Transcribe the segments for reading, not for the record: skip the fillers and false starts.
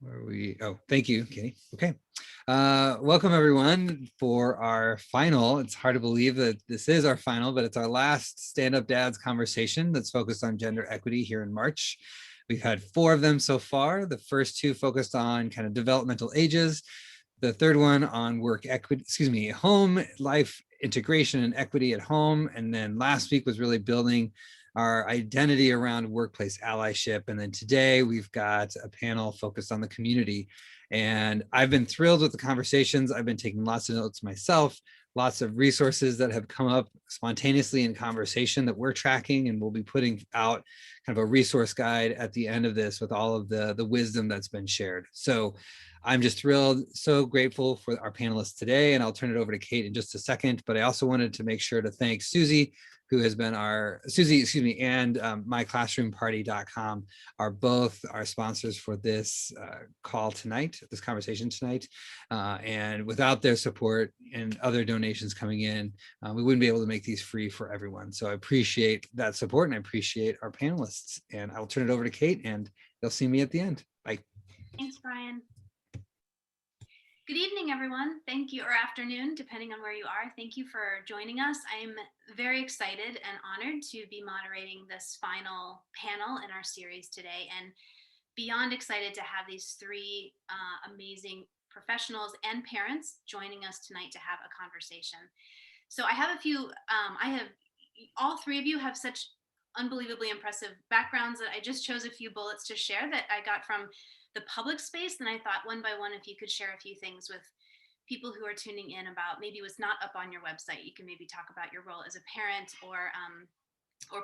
Where are we? Oh, thank you, Katie. Okay. Welcome everyone for our final. It's hard to believe that this is our final, but it's our last Stand Up Dads conversation that's focused on gender equity here in March. We've had 4 of them so far. The first 2 focused on kind of developmental ages. The third one on work equity, home life integration and equity at home. And then last week was really building our identity around workplace allyship. And then today we've got a panel focused on the community. And I've been thrilled with the conversations. I've been taking lots of notes myself, lots of resources that have come up spontaneously in conversation that we're tracking, and we'll be putting out kind of a resource guide at the end of this with all of the wisdom that's been shared. So I'm just thrilled, so grateful for our panelists today, and I'll turn it over to Kate in just a second. But I also wanted to make sure to thank Susie, who has been and myclassroomparty.com are both our sponsors for this call tonight, this conversation tonight. And without their support and other donations coming in, we wouldn't be able to make these free for everyone. So I appreciate that support, and I appreciate our panelists. And I'll turn it over to Kate, and they'll see me at the end. Bye. Thanks, Brian. Good evening, everyone. Thank you, or afternoon, depending on where you are. Thank you for joining us. I'm very excited and honored to be moderating this final panel in our series today, and beyond excited to have these 3 amazing professionals and parents joining us tonight to have a conversation. So I have a few, all 3 of you have such unbelievably impressive backgrounds that I just chose a few bullets to share that I got from the public space. Then I thought one by one, if you could share a few things with people who are tuning in about maybe what's not up on your website. You can maybe talk about your role as a parent or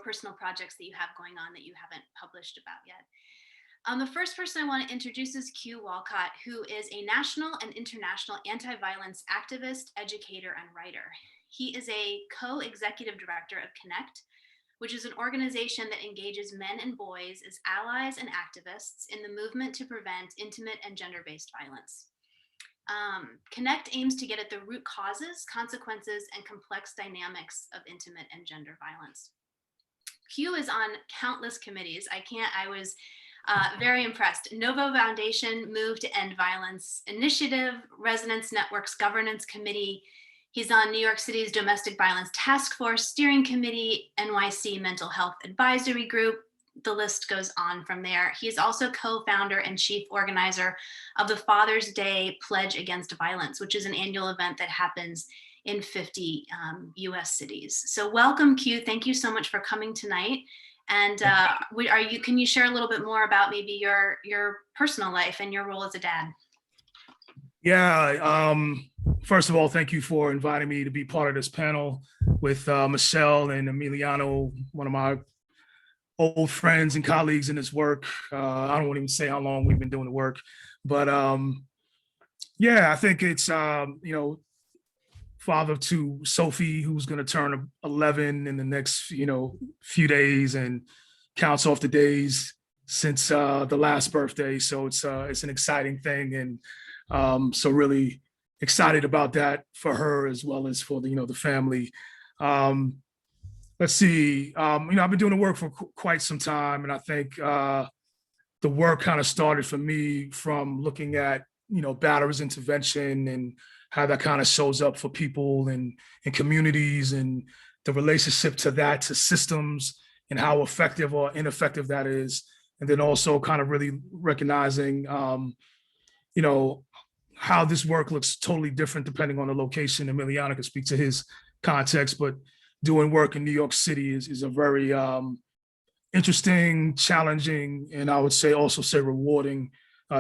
personal projects that you have going on that you haven't published about yet. The first person I want to introduce is Q Walcott, who is a national and international anti-violence activist, educator, and writer. He is a co-executive director of Connect, which is an organization that engages men and boys as allies and activists in the movement to prevent intimate and gender-based violence. Connect aims to get at the root causes, consequences, and complex dynamics of intimate and gender violence. Q is on countless committees. I was very impressed. Novo Foundation, Move to End Violence Initiative, Resonance Network's Governance Committee. He's on New York City's Domestic Violence Task Force Steering Committee, NYC Mental Health Advisory Group. The list goes on from there. He's also co-founder and chief organizer of the Father's Day Pledge Against Violence, which is an annual event that happens in 50 US cities. So welcome, Q. Thank you so much for coming tonight. And can you share a little bit more about maybe your personal life and your role as a dad? Yeah, first of all, thank you for inviting me to be part of this panel with Michelle and Emiliano, one of my old friends and colleagues in this work. I don't want to even say how long we've been doing the work, but yeah, I think it's, father to Sophie, who's going to turn 11 in the next, few days, and counts off the days since the last birthday. So it's an exciting thing. And so really excited about that for her as well as for the family. Let's see, I've been doing the work for quite some time, and I think the work kind of started for me from looking at batterers intervention and how that kind of shows up for people and communities, and the relationship to that, to systems, and how effective or ineffective that is. And then also kind of really recognizing how this work looks totally different depending on the location. Emiliano can speak to his context, but doing work in New York City is a very interesting, challenging, and I would say also rewarding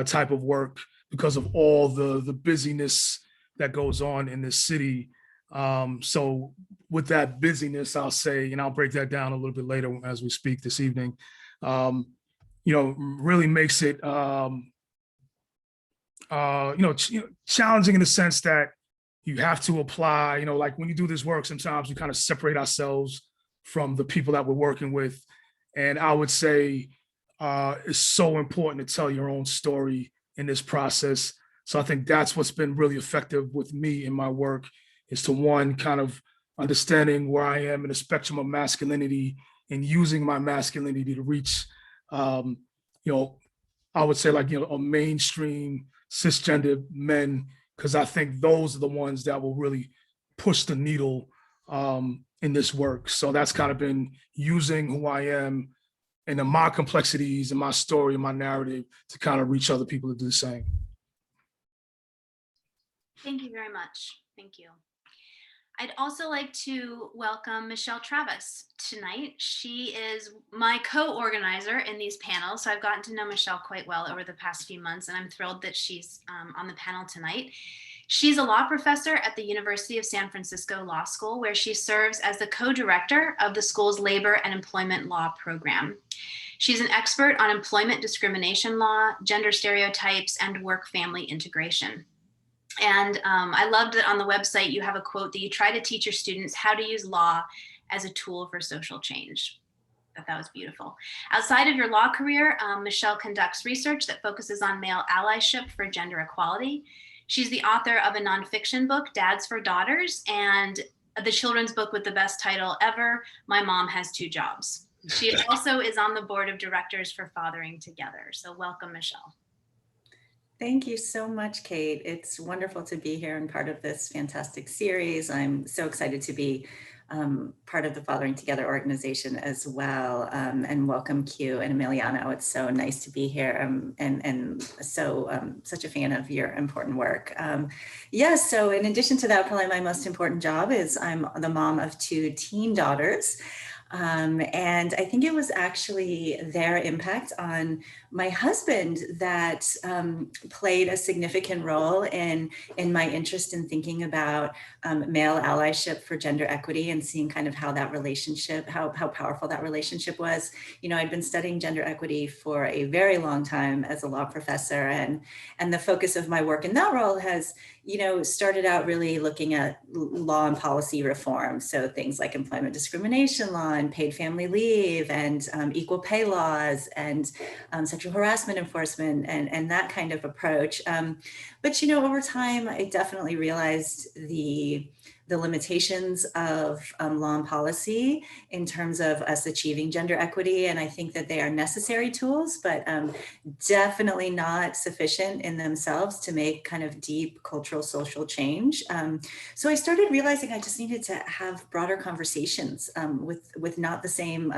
type of work because of all the busyness that goes on in this city. So with that busyness, I'll say, and I'll break that down a little bit later as we speak this evening, really makes it challenging in the sense that you have to apply, like when you do this work, sometimes we kind of separate ourselves from the people that we're working with. And I would say it's so important to tell your own story in this process. So I think that's what's been really effective with me in my work, is to, one, kind of understanding where I am in the spectrum of masculinity and using my masculinity to reach, I would say like, a mainstream cisgender men, because I think those are the ones that will really push the needle in this work. So that's kind of been using who I am and then my complexities and my story and my narrative to kind of reach other people to do the same. Thank you very much. Thank you. I'd also like to welcome Michelle Travis tonight. She is my co-organizer in these panels. So I've gotten to know Michelle quite well over the past few months, and I'm thrilled that she's on the panel tonight. She's a law professor at the University of San Francisco Law School, where she serves as the co-director of the school's labor and employment law program. She's an expert on employment discrimination law, gender stereotypes, and work-family integration. And I loved that on the website you have a quote that you try to teach your students how to use law as a tool for social change. I thought that was beautiful. Outside of your law career, Michelle conducts research that focuses on male allyship for gender equality. She's the author of a nonfiction book, Dads for Daughters, and the children's book with the best title ever, My Mom Has Two Jobs. She also is on the board of directors for Fathering Together. So welcome, Michelle. Thank you so much, Kate. It's wonderful to be here and part of this fantastic series. I'm so excited to be part of the Fathering Together organization as well. And welcome Q and Emiliano. It's so nice to be here and so such a fan of your important work. Yes, so in addition to that, probably my most important job is I'm the mom of two teen daughters. And I think it was actually their impact on my husband that played a significant role in my interest in thinking about male allyship for gender equity and seeing kind of how that relationship, how powerful that relationship was. I'd been studying gender equity for a very long time as a law professor, and the focus of my work in that role has started out really looking at law and policy reform. So things like employment discrimination law and paid family leave and equal pay laws and sexual harassment enforcement and that kind of approach. But over time, I definitely realized the limitations of law and policy in terms of us achieving gender equity. And I think that they are necessary tools, but definitely not sufficient in themselves to make kind of deep cultural, social change. So I started realizing I just needed to have broader conversations with not the same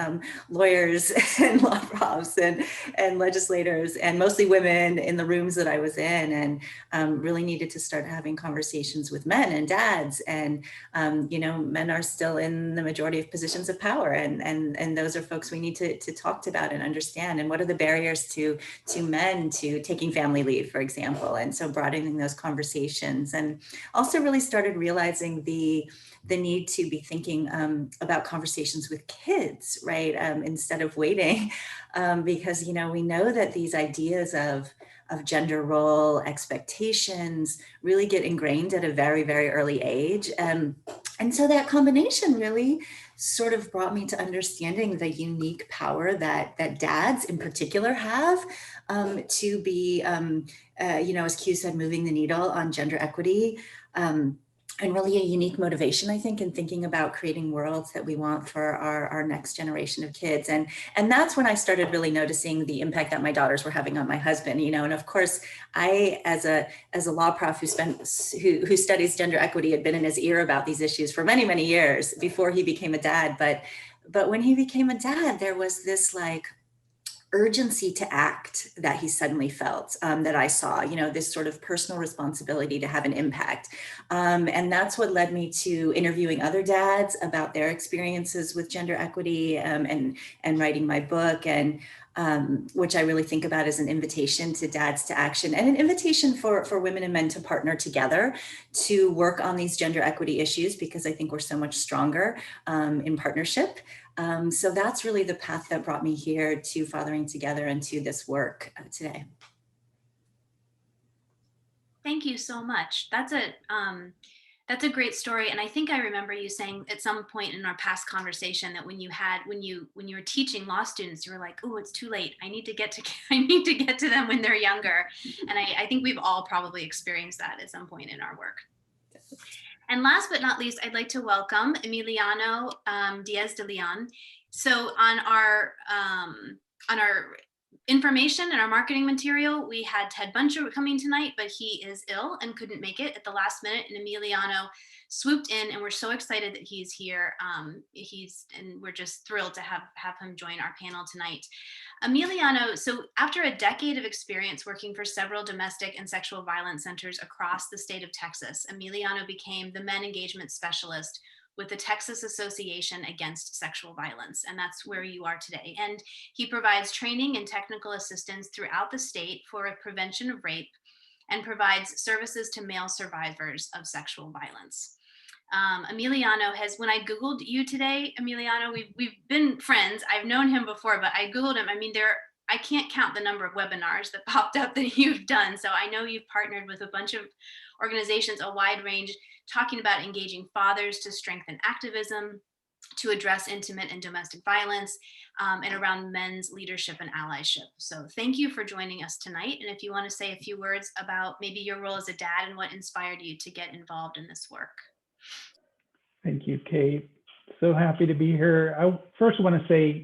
lawyers and law profs and legislators and mostly women in the rooms that I was in, and really needed to start having conversations with men and dads. And men are still in the majority of positions of power, and those are folks we need to talk about and understand. And what are the barriers to men to taking family leave, for example? And so broadening those conversations, and also really started realizing the need to be thinking about conversations with kids, right? Instead of waiting, because we know that these ideas of gender role expectations really get ingrained at a very, very early age. And so that combination really sort of brought me to understanding the unique power that dads in particular have to be, as Q said, moving the needle on gender equity. And really a unique motivation, I think, in thinking about creating worlds that we want for our next generation of kids. And that's when I started really noticing the impact that my daughters were having on my husband, and of course, I, as a law prof who studies gender equity, had been in his ear about these issues for many, many years before he became a dad. But when he became a dad, there was this urgency to act that he suddenly felt, that I saw, this sort of personal responsibility to have an impact. And that's what led me to interviewing other dads about their experiences with gender equity, and writing my book, and which I really think about as an invitation to dads to action, and an invitation for women and men to partner together to work on these gender equity issues, because I think we're so much stronger in partnership. So that's really the path that brought me here to Fathering Together and to this work today. Thank you so much. That's a great story. And I think I remember you saying at some point in our past conversation that when you were teaching law students, you were like, oh, it's too late. I need to get to them when they're younger. And I think we've all probably experienced that at some point in our work. And last but not least, I'd like to welcome Emiliano Diaz de Leon. So on our information and our marketing material, we had Ted Buncher coming tonight, but he is ill and couldn't make it at the last minute, and Emiliano swooped in, and we're so excited that he's here. And we're just thrilled to have him join our panel tonight. Emiliano, so after a decade of experience working for several domestic and sexual violence centers across the state of Texas, Emiliano became the men engagement specialist with the Texas Association Against Sexual Violence, and that's where you are today. And he provides training and technical assistance throughout the state for prevention of rape and provides services to male survivors of sexual violence. Emiliano has, when I Googled you today, Emiliano, we've been friends. I've known him before, but I Googled him. I mean, I can't count the number of webinars that popped up that you've done. So I know you've partnered with a bunch of organizations, a wide range, talking about engaging fathers to strengthen activism, to address intimate and domestic violence, and around men's leadership and allyship. So thank you for joining us tonight. And if you want to say a few words about maybe your role as a dad and what inspired you to get involved in this work. Thank you, Kate. So happy to be here. I first want to say,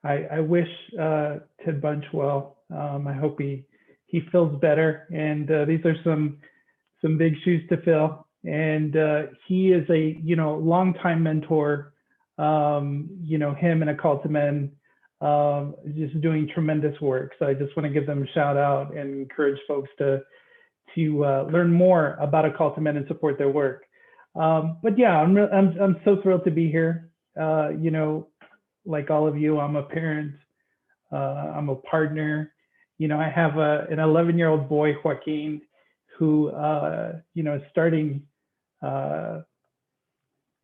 I wish Ted Bunch well. I hope he feels better. And these are some big shoes to fill. And he is a longtime mentor. Him and A Call to Men just doing tremendous work. So I just want to give them a shout out and encourage folks to learn more about A Call to Men and support their work. But yeah, I'm so thrilled to be here. Like all of you, I'm a parent. I'm a partner. I have an 11-year-old boy, Joaquin, who is starting.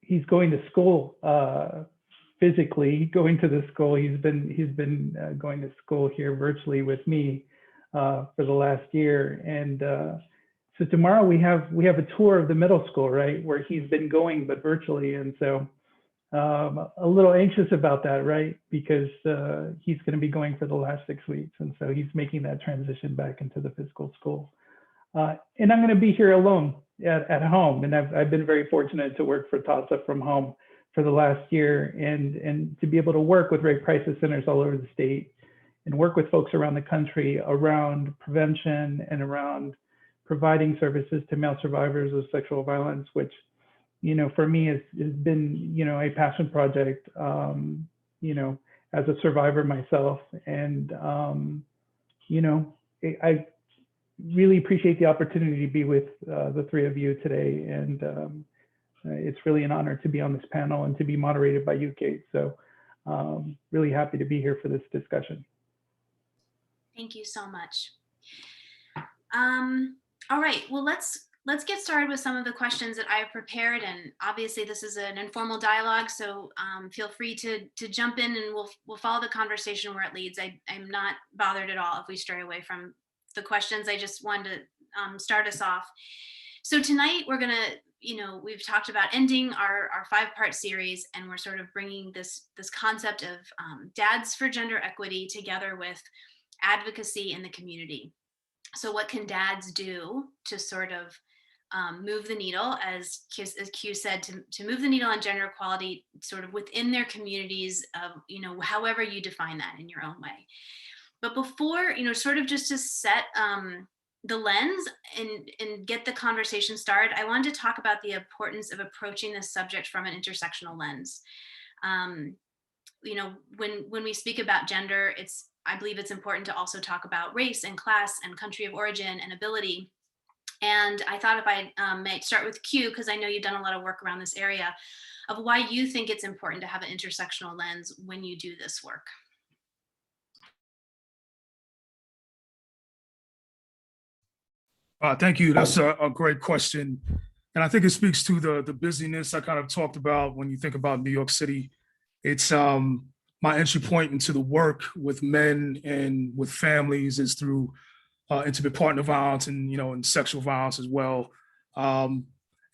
He's going to school physically, going to the school. He's been going to school here virtually with me for the last year, and so tomorrow we have a tour of the middle school, right, where he's been going, but virtually. And so a little anxious about that, right, because he's going to be going for the last 6 weeks, and so he's making that transition back into the physical school. And I'm going to be here alone at home. And I've been very fortunate to work for TASA from home for the last year, and to be able to work with rape crisis centers all over the state and work with folks around the country around prevention and around providing services to male survivors of sexual violence, which, for me has been, a passion project, as a survivor myself. And, I really appreciate the opportunity to be with the three of you today. And it's really an honor to be on this panel and to be moderated by you, Kate. So really happy to be here for this discussion. Thank you so much. All right, well, let's get started with some of the questions that I've prepared. And obviously this is an informal dialogue, so feel free to jump in, and we'll follow the conversation where it leads. I'm not bothered at all if we stray away from the questions. I just wanted to start us off. So tonight we're gonna, we've talked about ending our 5-part series, and we're sort of bringing this concept of dads for gender equity together with advocacy in the community. So what can dads do to sort of move the needle, as Q said, to move the needle on gender equality sort of within their communities, however you define that in your own way. But before, sort of just to set the lens and get the conversation started, I wanted to talk about the importance of approaching this subject from an intersectional lens. When we speak about gender, I believe it's important to also talk about race and class and country of origin and ability. And I thought if I might start with Q, because I know you've done a lot of work around this area, of why you think it's important to have an intersectional lens when you do this work. Thank you. That's a great question. And I think it speaks to the busyness I kind of talked about when you think about New York City. It's my entry point into the work with men and with families is through intimate partner violence and sexual violence as well. And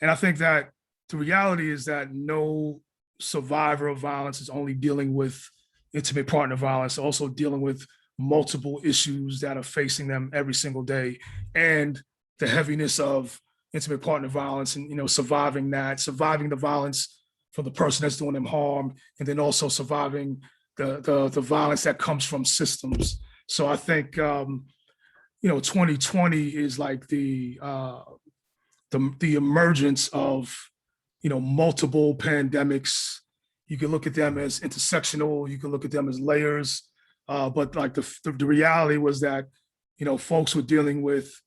I think that the reality is that no survivor of violence is only dealing with intimate partner violence, also dealing with multiple issues that are facing them every single day, and the heaviness of intimate partner violence and surviving the violence from the person that's doing them harm, and then also surviving the violence that comes from systems So I think, 2020 is like the emergence of, multiple pandemics. You can look at them as intersectional, you can look at them as layers. But like the reality was that, folks were dealing with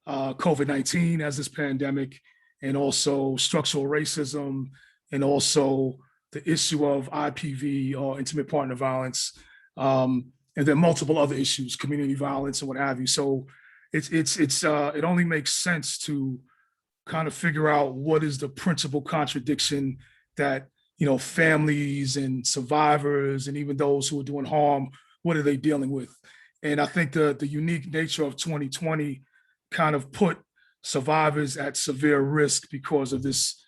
COVID-19 as this pandemic, and also structural racism, and also the issue of IPV, or intimate partner violence, and then multiple other issues, community violence and what have you. So it only makes sense to kind of figure out what is the principal contradiction that, families and survivors and even those who are doing harm, what are they dealing with? And I think the unique nature of 2020 kind of put survivors at severe risk because of this,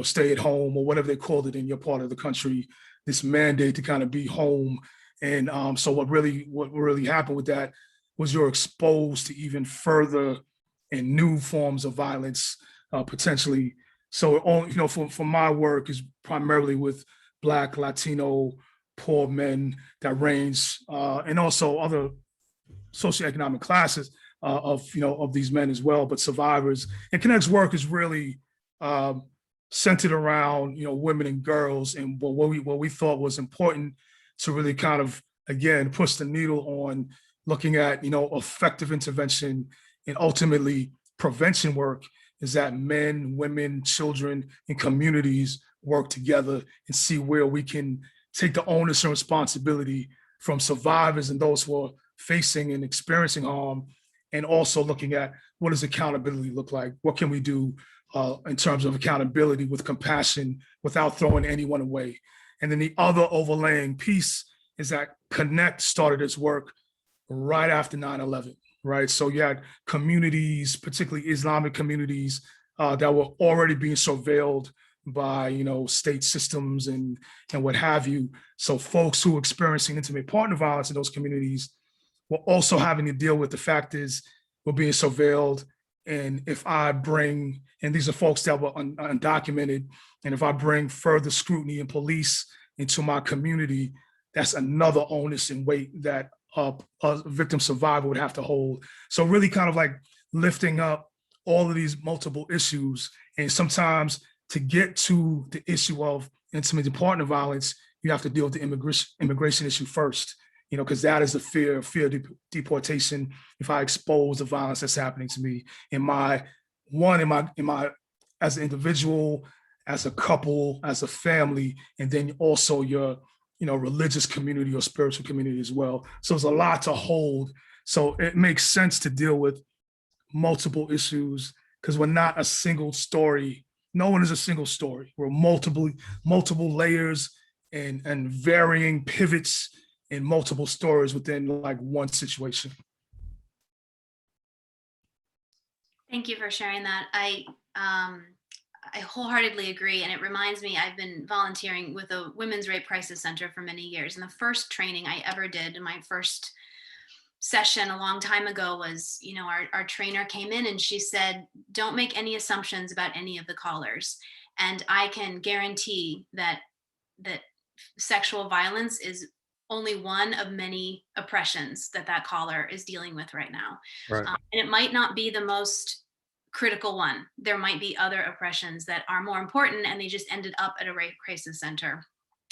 stay at home, or whatever they called it in your part of the country, this mandate to kind of be home. And so what really happened with that was you're exposed to even further and new forms of violence, potentially. So, for my work is primarily with Black, Latino, poor men that range, and also other socioeconomic classes of these men as well, but survivors. And Connect's work is really centered around, women and girls, and what we thought was important to really kind of, again, push the needle on looking at, effective intervention and ultimately prevention work, is that men, women, children, and communities work together and see where we can take the onus and responsibility from survivors and those who are facing and experiencing harm, and also looking at what does accountability look like? What can we do in terms of accountability with compassion without throwing anyone away? And then the other overlaying piece is that Connect started its work right after 9/11, right? So you had communities, particularly Islamic communities, that were already being surveilled by, state systems and what have you. So folks who were experiencing intimate partner violence in those communities were also having to deal with the fact is we're being surveilled. And if I bring, and these are folks that were undocumented, and if I bring further scrutiny and police into my community, that's another onus and weight that a victim survivor would have to hold. So really kind of like lifting up all of these multiple issues. And sometimes to get to the issue of intimate partner violence, you have to deal with the immigration issue first, because that is the fear of deportation. If I expose the violence that's happening to me in my, as an individual, as a couple, as a family, and then also your, religious community or spiritual community as well. So there's a lot to hold. So it makes sense to deal with multiple issues because we're not a single story. No one is a single story. We're multiple layers and varying pivots in multiple stories within like one situation. Thank you for sharing that. I wholeheartedly agree. And it reminds me, I've been volunteering with a women's rape crisis center for many years. And the first training I ever did, my first session a long time ago was, our trainer came in and she said, don't make any assumptions about any of the callers. And I can guarantee that sexual violence is only one of many oppressions that caller is dealing with right now. Right. And it might not be the most critical one. There might be other oppressions that are more important and they just ended up at a rape crisis center.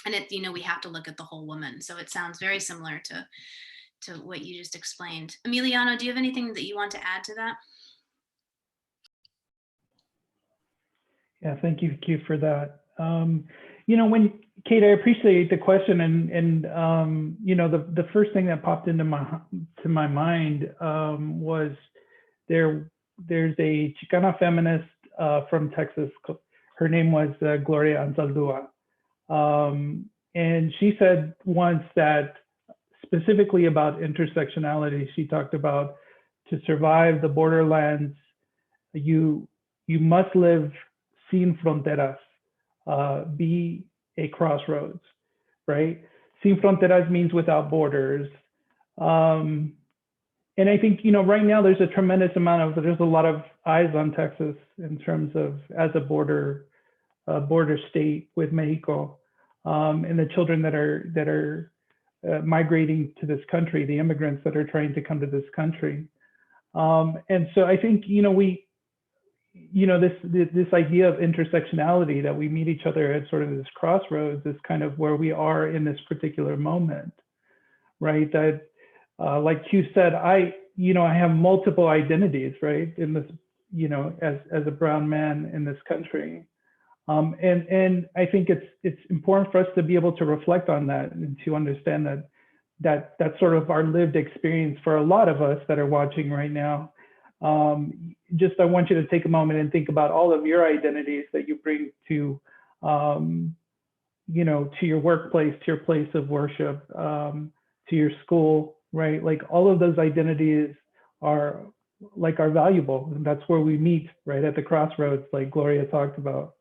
And we have to look at the whole woman. So it sounds very similar to what you just explained. Emiliano, do you have anything that you want to add to that? Yeah, thank you, Q, for that. When Kate, I appreciate the question, and the first thing that popped into my mind was there's a Chicana feminist from Texas. Her name was Gloria Anzaldúa, and she said once that specifically about intersectionality, she talked about to survive the borderlands, you must live sin fronteras, be a crossroads, right? Sin fronteras means without borders. And I think, right now there's a lot of eyes on Texas in terms of as a border state with Mexico, and the children that are migrating to this country, the immigrants that are trying to come to this country. And so I think, this idea of intersectionality, that we meet each other at sort of this crossroads, is kind of where we are in this particular moment, right? That, like you said, I have multiple identities, right? In this, as a brown man in this country. And I think it's important for us to be able to reflect on that and to understand that that's sort of our lived experience for a lot of us that are watching right now. I want you to take a moment and think about all of your identities that you bring to, to your workplace, to your place of worship, to your school, right? Like all of those identities are valuable, and that's where we meet, right at the crossroads, like Gloria talked about.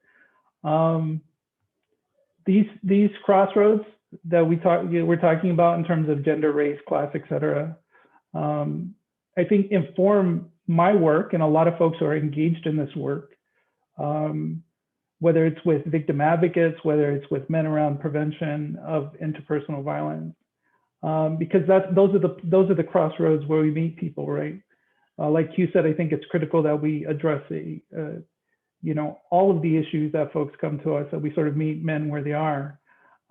These crossroads that we're talking about in terms of gender, race, class, etc., I think inform my work and a lot of folks who are engaged in this work, whether it's with victim advocates, whether it's with men around prevention of interpersonal violence, because those are the crossroads where we meet people, right? Like you said, I think it's critical that we address all of the issues that folks come to us, that we sort of meet men where they are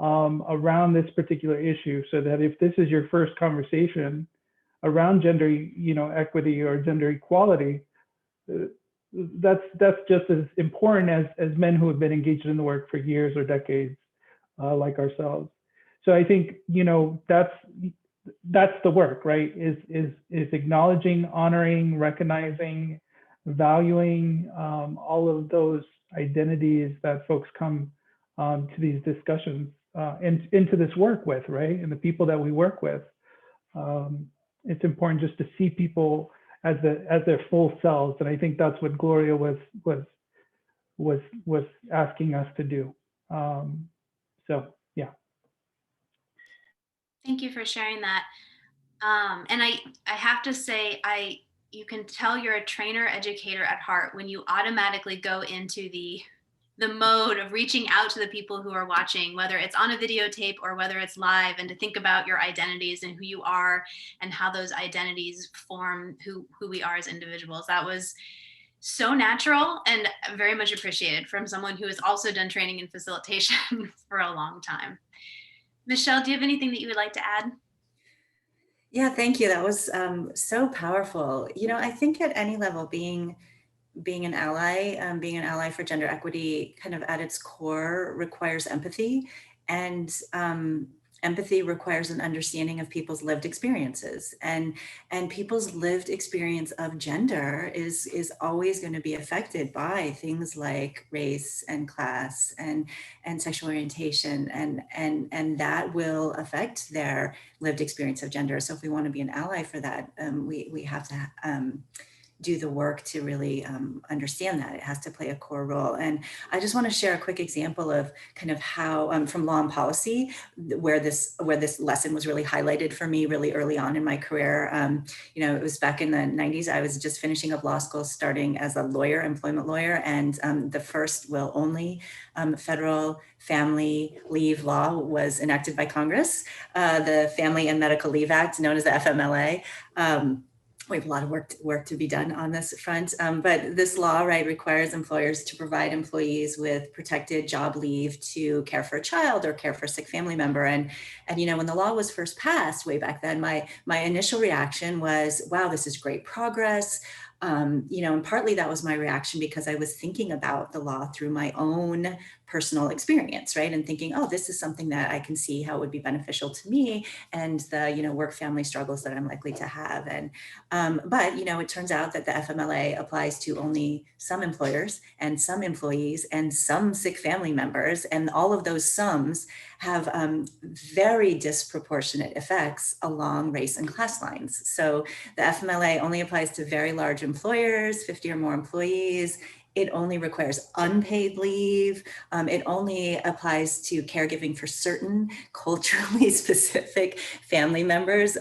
around this particular issue, so that if this is your first conversation around gender, equity or gender equality, that's just as important as men who have been engaged in the work for years or decades, like ourselves. So I think that's the work, right? Is acknowledging, honoring, recognizing, valuing all of those identities that folks come to these discussions and into this work with, right? And the people that we work with. It's important just to see people as their full selves, and I think that's what Gloria was asking us to do. So yeah. Thank you for sharing that. And I have to say, you can tell you're a trainer educator at heart when you automatically go into the mode of reaching out to the people who are watching, whether it's on a videotape or whether it's live, and to think about your identities and who you are and how those identities form who we are as individuals. That was so natural and very much appreciated from someone who has also done training and facilitation for a long time. Michelle, do you have anything that you would like to add? Yeah, thank you. That was so powerful. I think at any level, being an ally for gender equity, kind of at its core, requires empathy, and empathy requires an understanding of people's lived experiences, and people's lived experience of gender is always going to be affected by things like race and class and sexual orientation, and that will affect their lived experience of gender. So if we want to be an ally for that, we have to do the work to really understand that. It has to play a core role. And I just want to share a quick example of kind of how from Law and Policy, where this lesson was really highlighted for me really early on in my career. It was back in the 90s. I was just finishing up law school, starting as a lawyer, employment lawyer, and the first only federal family leave law was enacted by Congress, the Family and Medical Leave Act, known as the FMLA. We have a lot of work to be done on this front, but this law, right, requires employers to provide employees with protected job leave to care for a child or care for a sick family member. And when the law was first passed way back then, my initial reaction was, wow, this is great progress. And partly that was my reaction because I was thinking about the law through my own personal experience, right? And thinking, oh, this is something that I can see how it would be beneficial to me and the, work family struggles that I'm likely to have. And, but, it turns out that the FMLA applies to only some employers and some employees and some sick family members. And all of those sums have very disproportionate effects along race and class lines. So the FMLA only applies to very large employers, 50 or more employees. It only requires unpaid leave. It only applies to caregiving for certain culturally specific family members,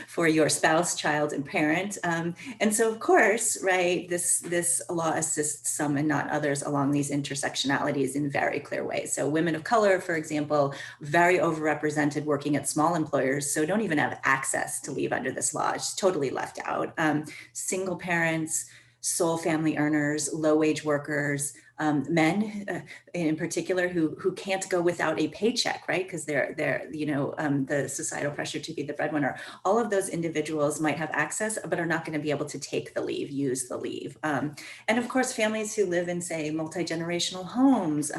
for your spouse, child, and parent. And so, of course, right, this law assists some and not others along these intersectionalities in very clear ways. So women of color, for example, very overrepresented working at small employers, so don't even have access to leave under this law. It's totally left out. Single parents, sole family earners, low-wage workers, men in particular who can't go without a paycheck, right? Because they're the societal pressure to be the breadwinner. All of those individuals might have access, but are not going to be able to take the leave, use the leave. And of course, families who live in, say, multi-generational homes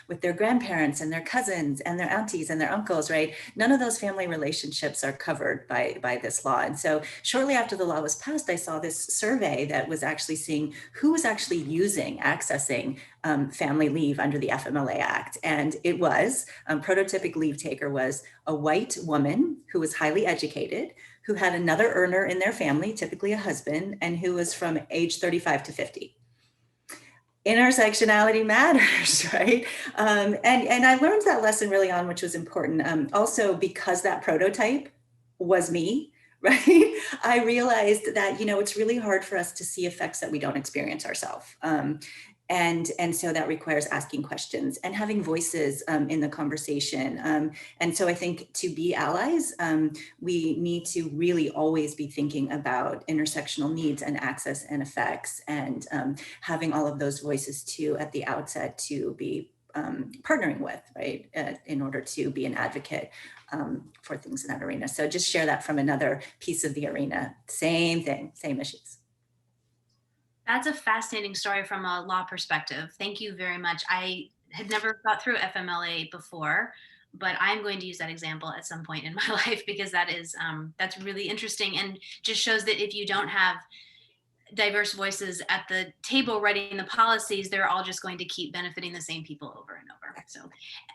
with their grandparents and their cousins and their aunties and their uncles, right? None of those family relationships are covered by this law. And so shortly after the law was passed, I saw this survey that was actually seeing who was actually accessing family leave under the FMLA Act. And it was, prototypic leave taker was a white woman who was highly educated, who had another earner in their family, typically a husband, and who was from age 35 to 50. Intersectionality matters, right? And I learned that lesson really on, which was important. Also, because that prototype was me, right? I realized that, it's really hard for us to see effects that we don't experience ourselves. And so that requires asking questions and having voices in the conversation. And so I think to be allies, we need to really always be thinking about intersectional needs and access and effects, and having all of those voices too at the outset to be partnering with, right, in order to be an advocate for things in that arena. So just share that from another piece of the arena. Same thing, same issues. That's a fascinating story from a law perspective. Thank you very much. I had never thought through FMLA before, but I'm going to use that example at some point in my life, because that's really interesting, and just shows that if you don't have diverse voices at the table writing the policies, they're all just going to keep benefiting the same people over and over. So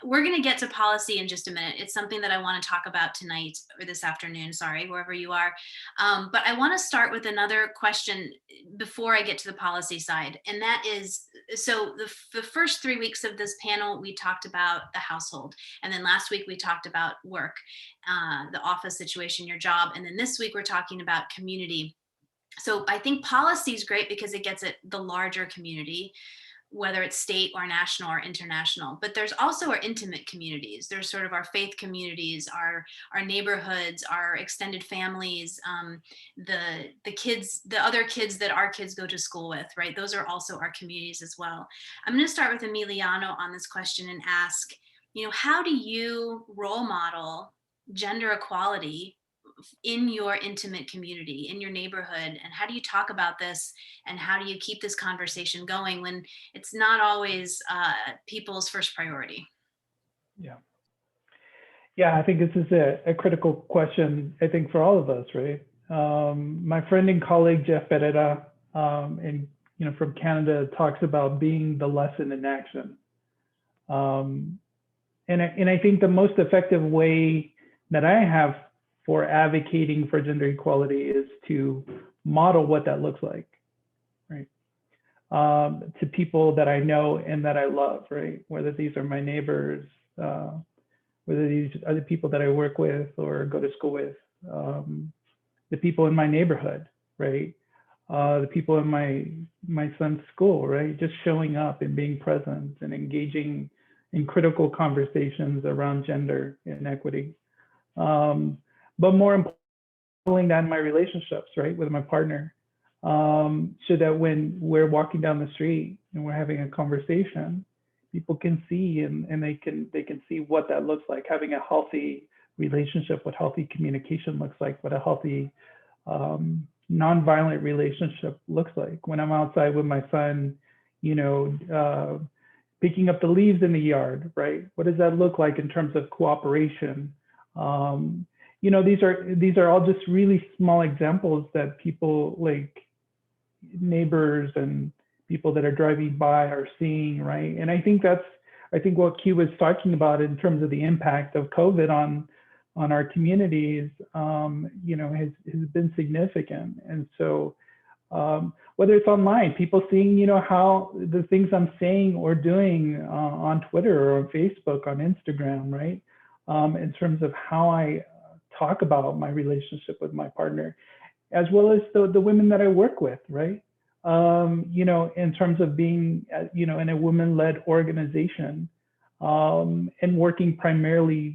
we're going to get to policy in just a minute. It's something that I want to talk about tonight, or this afternoon, sorry, wherever you are. But I want to start with another question before I get to the policy side. And that is, so the first 3 weeks of this panel, we talked about the household. And then last week we talked about work, the office situation, your job. And then this week we're talking about community. So I think policy is great because it gets at the larger community, whether it's state or national or international. But there's also our intimate communities. There's sort of our faith communities, our neighborhoods, our extended families, the kids, the other kids that our kids go to school with, right? Those are also our communities as well. I'm going to start with Emiliano on this question and ask, how do you role model gender equality in your intimate community, in your neighborhood? And how do you talk about this? And how do you keep this conversation going when it's not always people's first priority? Yeah, I think this is a critical question, I think, for all of us, right? My friend and colleague, Jeff Pereira, from Canada, talks about being the lesson in action. And I think the most effective way that I have for advocating for gender equality is to model what that looks like, right? To people that I know and that I love, right? Whether these are my neighbors, whether these are the people that I work with or go to school with, the people in my neighborhood, right? The people in my son's school, right? Just showing up and being present and engaging in critical conversations around gender inequity. But more importantly, that in my relationships, right, with my partner, so that when we're walking down the street and we're having a conversation, people can see and they can see what that looks like. Having a healthy relationship, what healthy communication looks like, what a healthy nonviolent relationship looks like. When I'm outside with my son, picking up the leaves in the yard, right? What does that look like in terms of cooperation? These are all just really small examples that people, like neighbors and people that are driving by, are seeing, right? And I think what Q was talking about in terms of the impact of COVID on our communities, has been significant. And so whether it's online, people seeing, how the things I'm saying or doing on Twitter or on Facebook, on Instagram, right? In terms of how I talk about my relationship with my partner, as well as the women that I work with, right? In terms of being, in a women-led organization, and working primarily,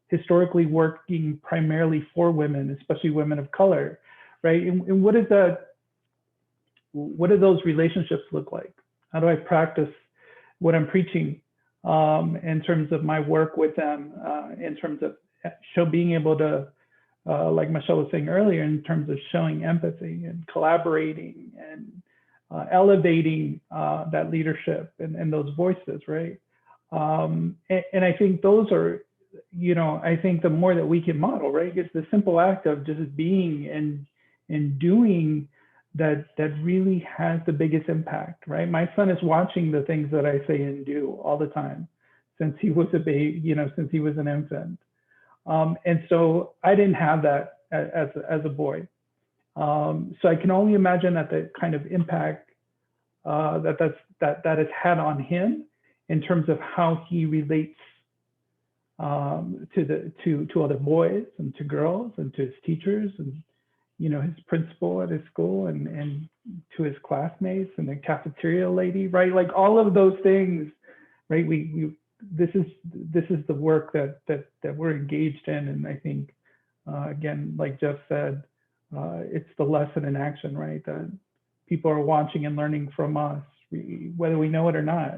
historically working primarily for women, especially women of color, right? And what do those relationships look like? How do I practice what I'm preaching in terms of my work with them, in terms of being able to, like Michelle was saying earlier, in terms of showing empathy and collaborating and elevating that leadership and those voices, right? And I think those are, I think the more that we can model, right? It's the simple act of just being and doing that really has the biggest impact, right? My son is watching the things that I say and do all the time since he was a baby, since he was an infant. And so I didn't have that as a boy. So I can only imagine that the kind of impact that it's had on him in terms of how he relates to other boys and to girls and to his teachers and his principal at his school and to his classmates and the cafeteria lady, right? Like all of those things, right? This is the work that we're engaged in, and I think again, like Jeff said, it's the lesson in action, right? That people are watching and learning from us, whether we know it or not.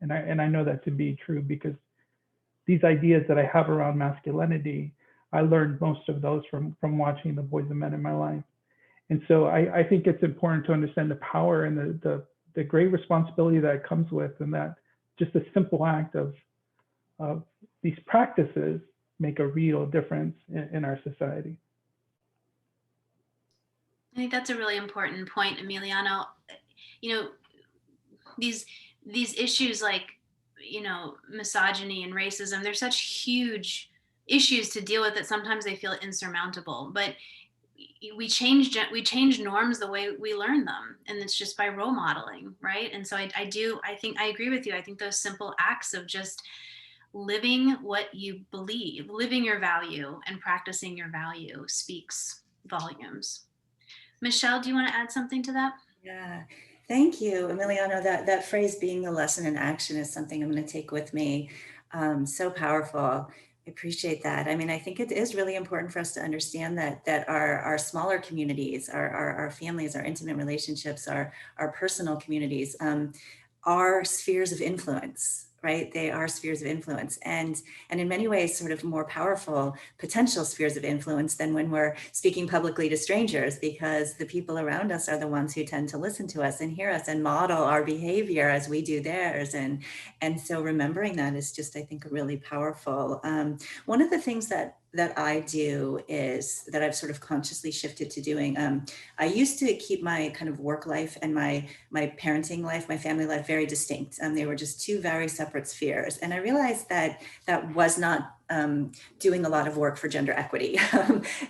And I know that to be true because these ideas that I have around masculinity, I learned most of those from watching the boys and men in my life. And so I think it's important to understand the power and the great responsibility that comes with, and that just a simple act of these practices make a real difference in our society. I think that's a really important point, Emiliano. These issues like, misogyny and racism, they're such huge issues to deal with that sometimes they feel insurmountable, but we change norms the way we learn them, and it's just by role modeling, right? And so I think I agree with you. I think those simple acts of just living what you believe, living your value and practicing your value speaks volumes. Michelle, do you want to add something to that? Yeah, thank you, Emiliano. That phrase, being the lesson in action, is something I'm going to take with me. So powerful. I appreciate that. I mean, I think it is really important for us to understand that our smaller communities, our families, our intimate relationships, our personal communities are spheres of influence. Right? They are spheres of influence, and in many ways sort of more powerful potential spheres of influence than when we're speaking publicly to strangers, because the people around us are the ones who tend to listen to us and hear us and model our behavior as we do theirs. And so remembering that is just, I think, really powerful. One of the things that I do is that I've sort of consciously shifted to doing. I used to keep my kind of work life and my parenting life, my family life very distinct. They were just two very separate spheres. And I realized that was not doing a lot of work for gender equity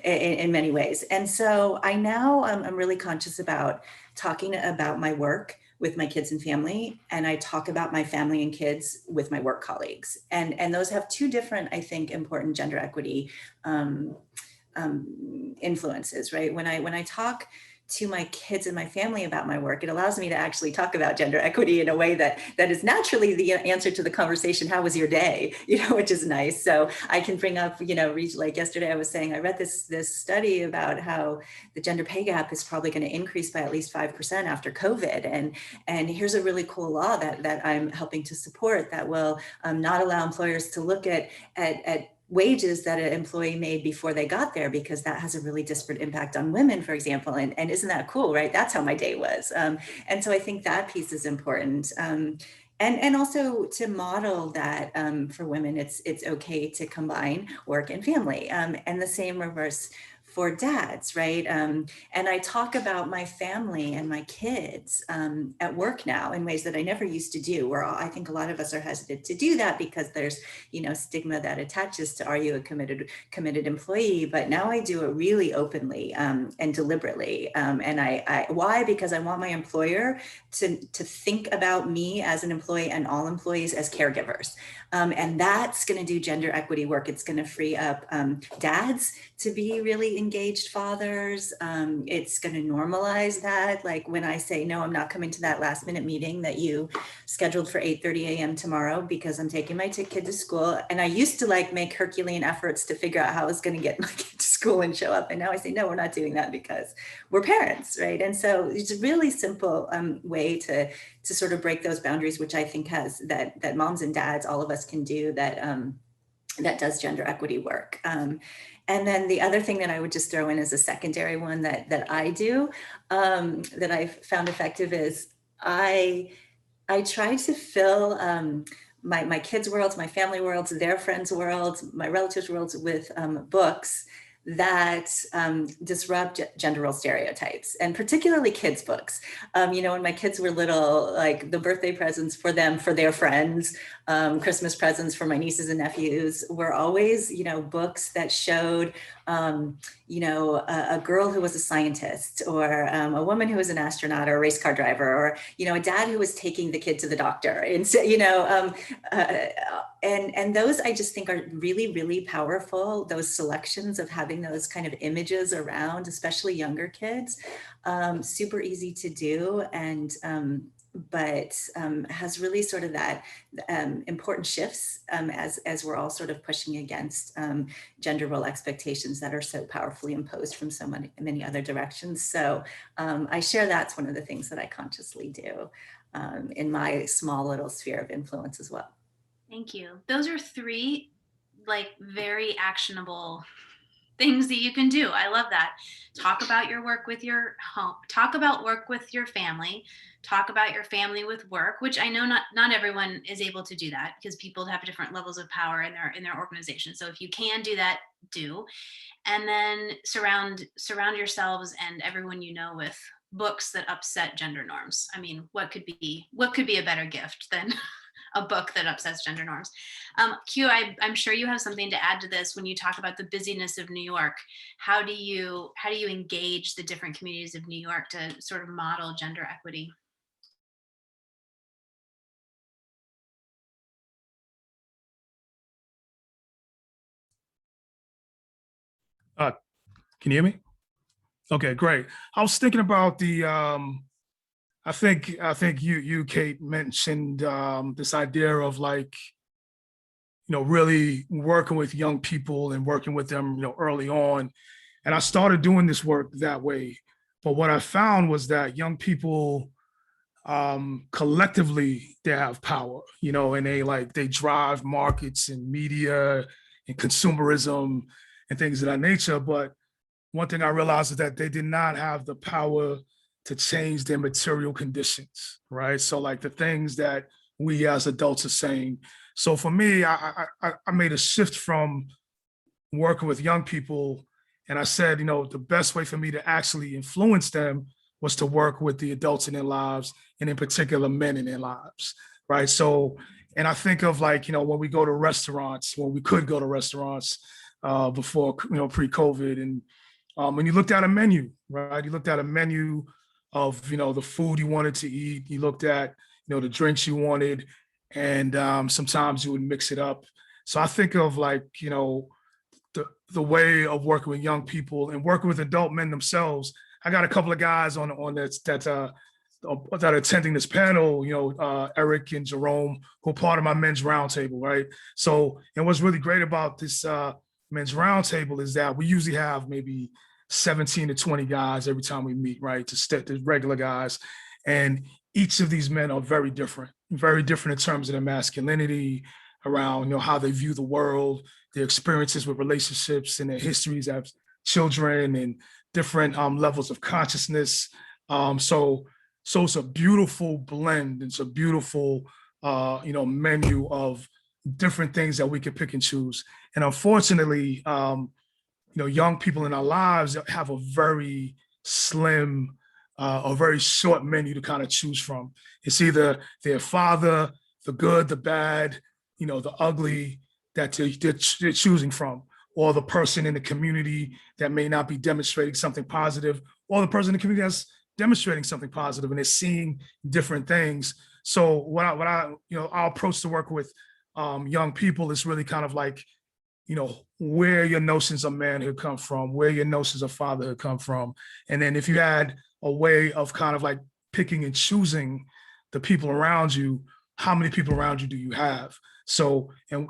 in many ways. And so I now I'm really conscious about talking about my work with my kids and family, and I talk about my family and kids with my work colleagues. And those have two different, I think, important gender equity influences, right? When I talk to my kids and my family about my work, it allows me to actually talk about gender equity in a way that is naturally the answer to the conversation, how was your day? Which is nice. So I can bring up, like yesterday I was saying, I read this study about how the gender pay gap is probably going to increase by at least 5% after COVID. And here's a really cool law that I'm helping to support that will not allow employers to look at wages that an employee made before they got there, because that has a really disparate impact on women, for example. And isn't that cool, right? That's how my day was. And so I think that piece is important. And also to model that for women, it's okay to combine work and family. And the same reverse for dads, right? And I talk about my family and my kids at work now in ways that I never used to do, where I think a lot of us are hesitant to do that because there's, stigma that attaches to, are you a committed employee? But now I do it really openly and deliberately. And why? Because I want my employer to think about me as an employee and all employees as caregivers. And that's going to do gender equity work. It's going to free up dads to be really engaged fathers. It's going to normalize that. Like when I say, no, I'm not coming to that last minute meeting that you scheduled for 8:30 a.m. tomorrow because I'm taking my kid to school. And I used to make Herculean efforts to figure out how I was going to get my kid to school and show up. And now I say, no, we're not doing that because we're parents, right? And so it's a really simple way to sort of break those boundaries, which I think has that moms and dads, all of us can do that does gender equity work. And then the other thing that I would just throw in as a secondary one that I do that I found effective is I try to fill my kids' worlds, my family worlds, their friends' worlds, my relatives' worlds with books that disrupt gender role stereotypes, and particularly kids' books. When my kids were little, like the birthday presents for them, for their friends, Christmas presents for my nieces and nephews were always, books that showed, a girl who was a scientist, or a woman who was an astronaut, or a race car driver, or, a dad who was taking the kid to the doctor. And so, and those I just think are really, really powerful. Those selections of having those kind of images around, especially younger kids, super easy to do. And but has really sort of that important shifts as we're all sort of pushing against gender role expectations that are so powerfully imposed from so many other directions. So I share that's one of the things that I consciously do in my small little sphere of influence as well. Thank you. Those are three very actionable things that you can do. I love that. Talk about your work with your home, talk about work with your family, talk about your family with work, which I know not everyone is able to do that because people have different levels of power in their organization. So if you can do that, do. And then surround yourselves and everyone you know with books that upset gender norms. I mean, what could be a better gift than a book that upsets gender norms? Q, I'm sure you have something to add to this when you talk about the busyness of New York. How do you engage the different communities of New York to sort of model gender equity? Can you hear me? Okay, great. I was thinking about the I think you Kate mentioned this idea of really working with young people and working with them early on. And I started doing this work that way. But what I found was that young people collectively, they have power, and they drive markets and media and consumerism and things of that nature. But one thing I realized is that they did not have the power to change their material conditions, right? So the things that we as adults are saying. So for me, I made a shift from working with young people, and I said, the best way for me to actually influence them was to work with the adults in their lives, and in particular, men in their lives, right? So, and I think of when we go to restaurants, when we could go to restaurants before, pre-COVID, and when you looked at a menu, right? You looked at a menu of, the food you wanted to eat. You looked at, the drinks you wanted, and sometimes you would mix it up. So I think of the way of working with young people and working with adult men themselves. I got a couple of guys on this that are attending this panel, Eric and Jerome, who are part of my men's roundtable, right? So, and what's really great about this men's roundtable is that we usually have maybe 17 to 20 guys every time we meet, right? The regular guys. And each of these men are very different in terms of their masculinity, around, how they view the world, their experiences with relationships and their histories as children and different levels of consciousness. So it's a beautiful blend. It's a beautiful, menu of different things that we can pick and choose. And unfortunately, young people in our lives have a very slim, a very short menu to kind of choose from. It's either their father, the good, the bad, the ugly that they're choosing from, or the person in the community that may not be demonstrating something positive, or the person in the community that's demonstrating something positive, and they're seeing different things. So what I our approach to work with young people is really kind of like, where your notions of manhood come from, where your notions of fatherhood come from. And then if you had a way of kind of like picking and choosing the people around you, how many people around you do you have? So, and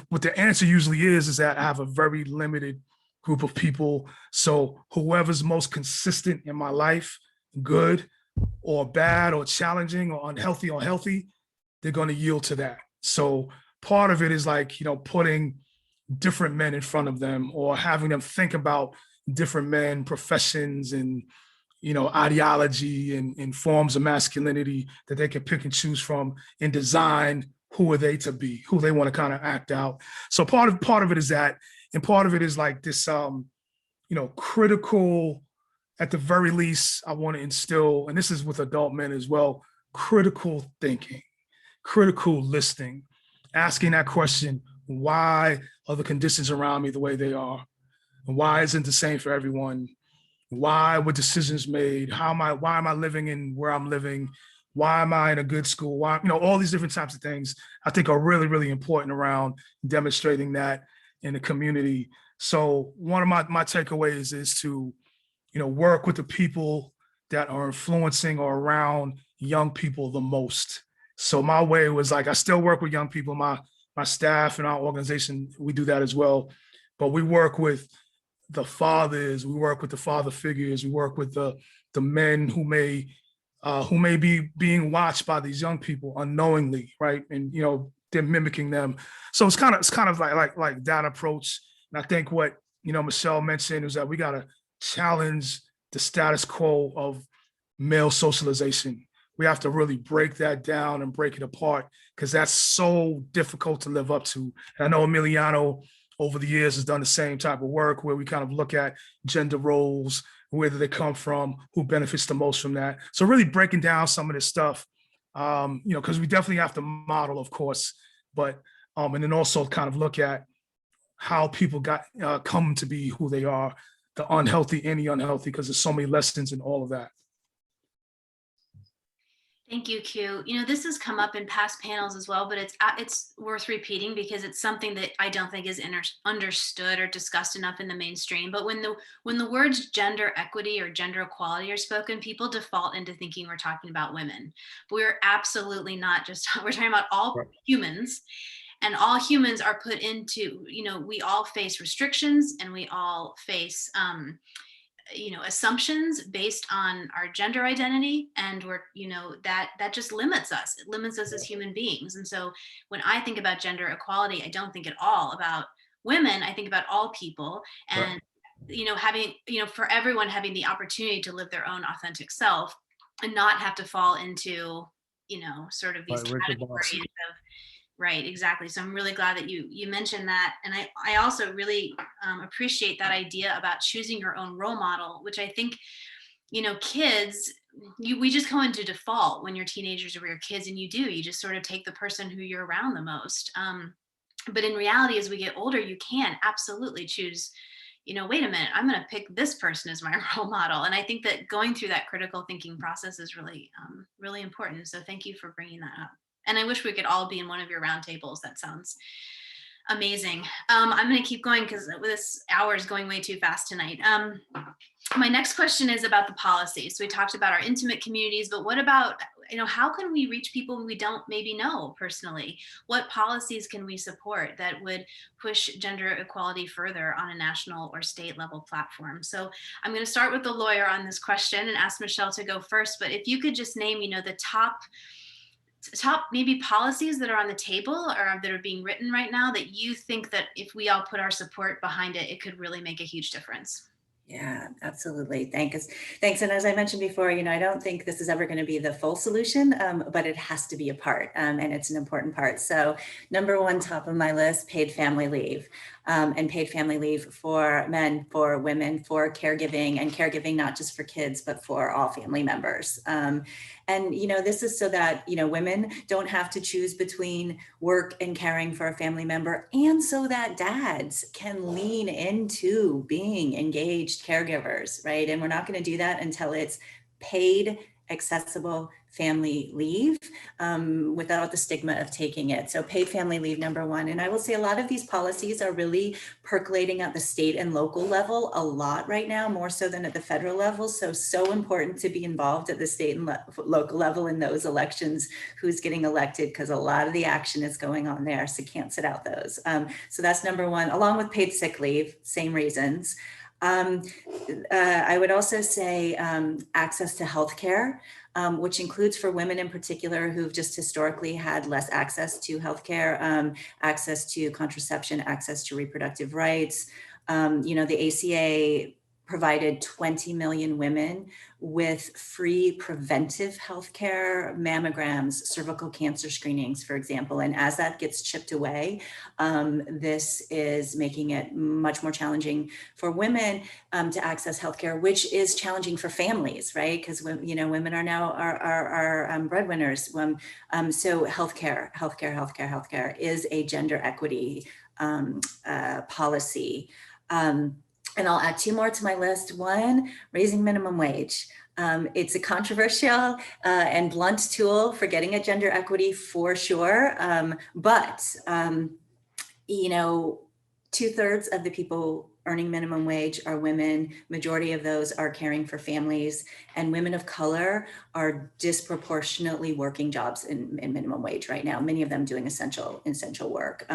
what the answer usually is that I have a very limited group of people. So whoever's most consistent in my life, good or bad or challenging or unhealthy or healthy, they're going to yield to that. So part of it is like, putting different men in front of them, or having them think about different men, professions, and ideology and forms of masculinity that they can pick and choose from, and design who are they to be, who they want to kind of act out. So part of it is that, and part of it is like this critical, at the very least, I want to instill, and this is with adult men as well, critical thinking, critical listening, asking that question, why are the conditions around me the way they are? And why isn't the same for everyone? Why were decisions made? Why am I living in where I'm living? Why am I in a good school? Why, all these different types of things I think are really, really important around demonstrating that in the community. So one of my takeaways is to, work with the people that are influencing or around young people the most. So my way was like, I still work with young people, my staff and our organization, we do that as well. But we work with the fathers, we work with the father figures, we work with the men who may be being watched by these young people unknowingly, right? And they're mimicking them. So it's kind of like that approach. And I think what Michelle mentioned is that we got to challenge the status quo of male socialization. We have to really break that down and break it apart, because that's so difficult to live up to. And I know Emiliano over the years has done the same type of work, where we kind of look at gender roles, where do they come from, who benefits the most from that. So really breaking down some of this stuff, because we definitely have to model, of course, but and then also kind of look at how people come to be who they are, the unhealthy and the unhealthy, because there's so many lessons in all of that. Thank you, Q. This has come up in past panels as well, but it's worth repeating because it's something that I don't think is understood or discussed enough in the mainstream. But when the words gender equity or gender equality are spoken, people default into thinking we're talking about women. But we're absolutely not. We're talking about all humans, and all humans are put into, we all face restrictions, and we all face assumptions based on our gender identity, and we're that just limits us. It limits us as human beings. And so when I think about gender equality, I don't think at all about women. I think about all people, and having for everyone having the opportunity to live their own authentic self and not have to fall into sort of these categories of. Right, exactly. So I'm really glad that you mentioned that. And I also really appreciate that idea about choosing your own role model, which I think, kids, we just go into default when you're teenagers or you're kids, and you just sort of take the person who you're around the most. But in reality, as we get older, you can absolutely choose, wait a minute, I'm going to pick this person as my role model. And I think that going through that critical thinking process is really, really important. So thank you for bringing that up. And I wish we could all be in one of your roundtables. That sounds amazing. I'm going to keep going because this hour is going way too fast tonight. My next question is about the policy. So we talked about our intimate communities, but what about, how can we reach people we don't maybe know personally? What policies can we support that would push gender equality further on a national or state level platform? So I'm going to start with the lawyer on this question and ask Michelle to go first. But if you could just name, the top maybe policies that are on the table or that are being written right now that you think that if we all put our support behind it, it could really make a huge difference. Yeah, absolutely. Thanks. And as I mentioned before, I don't think this is ever going to be the full solution, but it has to be a part, and it's an important part. So number one, top of my list, paid family leave. and paid family leave for men, for women, for caregiving, and caregiving not just for kids, but for all family members. And, this is so that, women don't have to choose between work and caring for a family member, and so that dads can lean into being engaged caregivers, right? And we're not going to do that until it's paid, accessible family leave without the stigma of taking it. So paid family leave, number one. And I will say a lot of these policies are really percolating at the state and local level a lot right now, more so than at the federal level. So important to be involved at the state and local level in those elections, who's getting elected, because a lot of the action is going on there. So can't sit out those. So that's number one, along with paid sick leave, same reasons. I would also say access to healthcare, which includes for women in particular who've just historically had less access to healthcare, access to contraception, access to reproductive rights. The ACA provided 20 million women with free preventive healthcare, mammograms, cervical cancer screenings, for example. And as that gets chipped away, this is making it much more challenging for women to access healthcare, which is challenging for families, right? Because women are now our breadwinners. So healthcare is a gender equity policy. And I'll add two more to my list. One, raising minimum wage. It's a controversial and blunt tool for getting at gender equity for sure. But 2/3 of the people earning minimum wage are women. Majority of those are caring for families, and women of color are disproportionately working jobs in minimum wage right now, many of them doing essential work.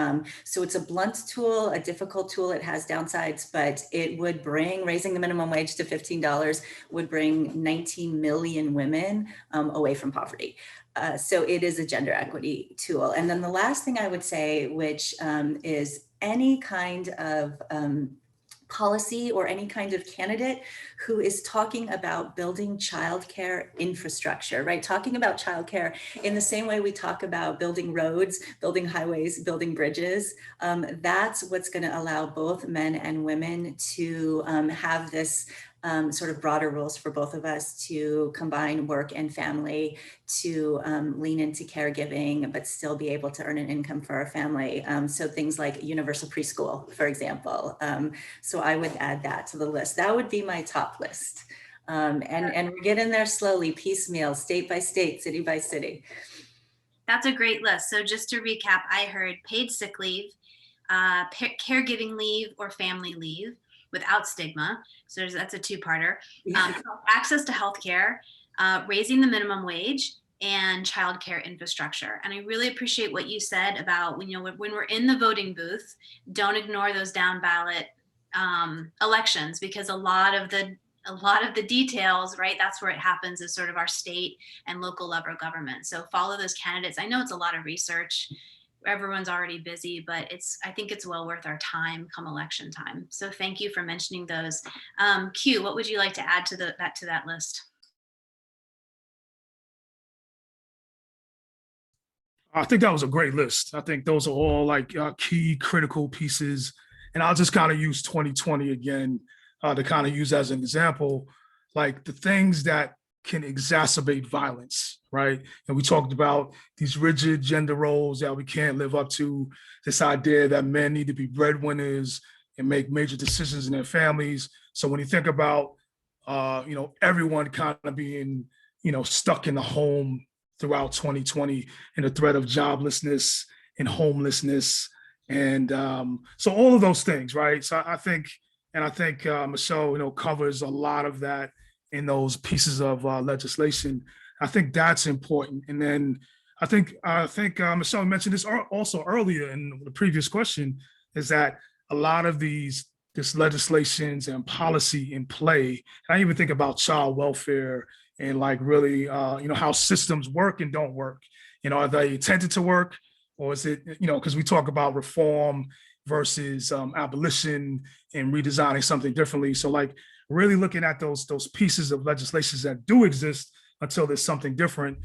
So it's a blunt tool, a difficult tool. It has downsides, but it would bring, raising the minimum wage to $15 would bring 19 million women away from poverty. So it is a gender equity tool. And then the last thing I would say, which is any kind of policy or any kind of candidate who is talking about building childcare infrastructure, right? Talking about childcare in the same way we talk about building roads, building highways, building bridges. That's what's going to allow both men and women to have this sort of broader rules for both of us to combine work and family, to lean into caregiving, but still be able to earn an income for our family. So things like universal preschool, for example. So I would add that to the list. That would be my top list. And we're getting there slowly, piecemeal, state by state, city by city. That's a great list. So just to recap, I heard paid sick leave, caregiving leave or family leave without stigma. So that's a two-parter. Yeah. Access to healthcare, raising the minimum wage, and childcare infrastructure. And I really appreciate what you said about when we're in the voting booth, don't ignore those down ballot elections, because a lot of the details, right, that's where it happens, is sort of our state and local level government. So follow those candidates. I know it's a lot of research. Everyone's already busy, but I think it's well worth our time come election time. So thank you for mentioning those. Q, what would you like to add to that list? I think that was a great list. I think those are all like key critical pieces. And I'll just kind of use 2020 again to kind of use as an example, like the things that can exacerbate violence, right? And we talked about these rigid gender roles that we can't live up to, this idea that men need to be breadwinners and make major decisions in their families. So when you think about, everyone kind of being, stuck in the home throughout 2020 and the threat of joblessness and homelessness. And so all of those things, right? So I think Michelle, covers a lot of that in those pieces of legislation. I think that's important. And then I think Michelle mentioned this also earlier in the previous question, is that a lot of this legislations and policy in play, and I even think about child welfare and like really, how systems work and don't work. Are they intended to work, or is it, because we talk about reform versus abolition and redesigning something differently. So like really looking at those pieces of legislations that do exist until there's something different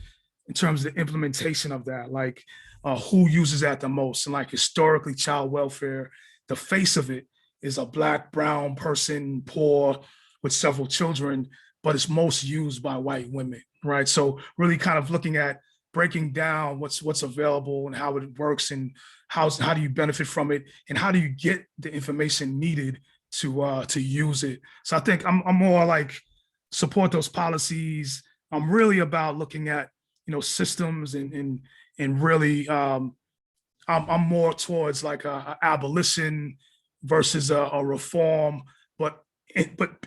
in terms of the implementation of that, like who uses that the most, and like historically child welfare the face of it is a Black, brown person, poor, with several children, but it's most used by white women, right? So really kind of looking at breaking down what's available and how it works, and how do you benefit from it, and how do you get the information needed to use it. So I think I'm more like support those policies. I'm really about looking at, systems and really I'm more towards like a abolition versus a reform, but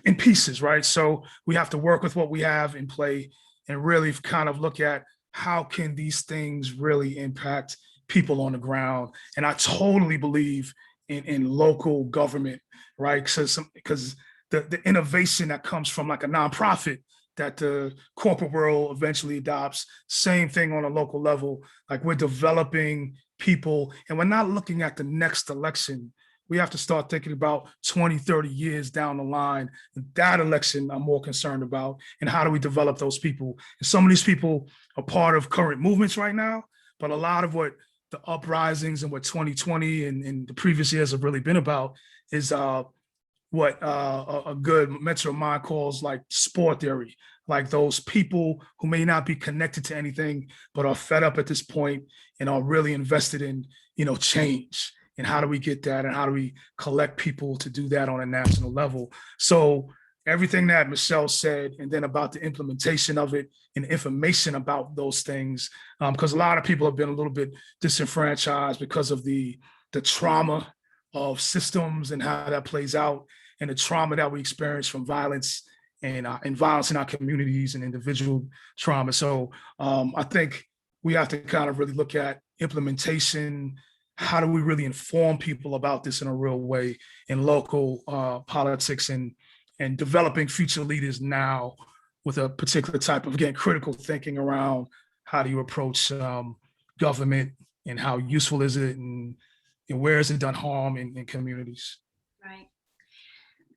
in pieces, right? So we have to work with what we have in play and really kind of look at how can these things really impact people on the ground. And I totally believe in local government, right? Because the innovation that comes from like a nonprofit that the corporate world eventually adopts, same thing on a local level. Like we're developing people, and we're not looking at the next election. We have to start thinking about 20, 30 years down the line. That election I'm more concerned about, and how do we develop those people? And some of these people are part of current movements right now, but a lot of what the uprisings and what 2020 and the previous years have really been about is what a good mentor of mine calls like sport theory, like those people who may not be connected to anything, but are fed up at this point and are really invested in, change. And how do we get that? And how do we collect people to do that on a national level? So everything that Michelle said, and then about the implementation of it and information about those things, because a lot of people have been a little bit disenfranchised because of the trauma of systems and how that plays out, and the trauma that we experience from violence and violence in our communities and individual trauma. So I think we have to kind of really look at implementation. How do we really inform people about this in a real way in local politics, and developing future leaders now with a particular type of, again, critical thinking around how do you approach government, and how useful is it, and where has it done harm in communities? Right.